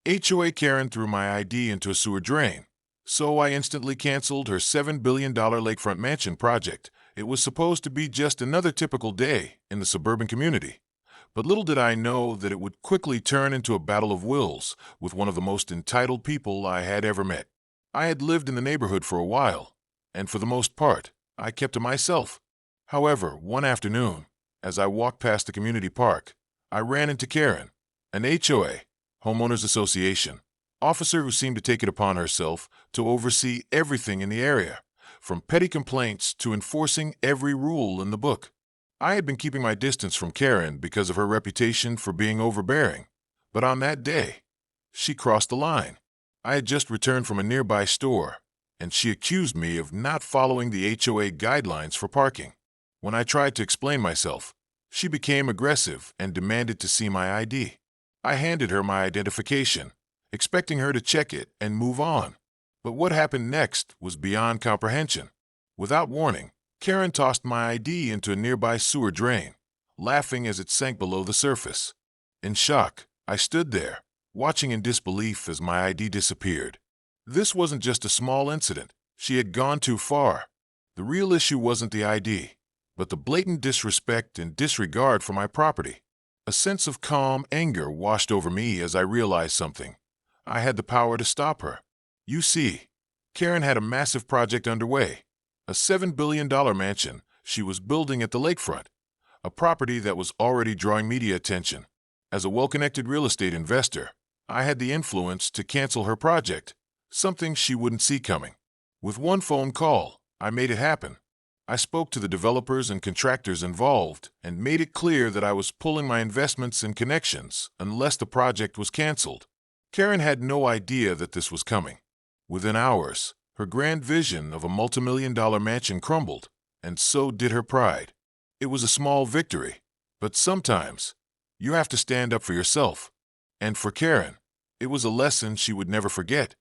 HOA Karen threw my ID into a sewer drain, so I instantly canceled her $7 billion Lakefront mansion project. It was supposed to be just another typical day in the suburban community. But little did I know that it would quickly turn into a battle of wills with one of the most entitled people I had ever met. I had lived in the neighborhood for a while, and for the most part, I kept to myself. However, one afternoon, as I walked past the community park, I ran into Karen, an HOA, Homeowners Association, officer who seemed to take it upon herself to oversee everything in the area, from petty complaints to enforcing every rule in the book. I had been keeping my distance from Karen because of her reputation for being overbearing, but on that day, she crossed the line. I had just returned from a nearby store, and she accused me of not following the HOA guidelines for parking. When I tried to explain myself, she became aggressive and demanded to see my ID. I handed her my identification, expecting her to check it and move on. But what happened next was beyond comprehension. Without warning, Karen tossed my ID into a nearby sewer drain, laughing as it sank below the surface. In shock, I stood there, watching in disbelief as my ID disappeared. This wasn't just a small incident. She had gone too far. The real issue wasn't the ID, but the blatant disrespect and disregard for my property. A sense of calm anger washed over me as I realized something. I had the power to stop her. You see, Karen had a massive project underway, a $7 billion mansion she was building at the lakefront, a property that was already drawing media attention. As a well-connected real estate investor, I had the influence to cancel her project, something she wouldn't see coming. With one phone call, I made it happen. I spoke to the developers and contractors involved and made it clear that I was pulling my investments and connections unless the project was canceled. Karen had no idea that this was coming. Within hours, her grand vision of a multimillion-dollar mansion crumbled, and so did her pride. It was a small victory, but sometimes you have to stand up for yourself. And for Karen, it was a lesson she would never forget.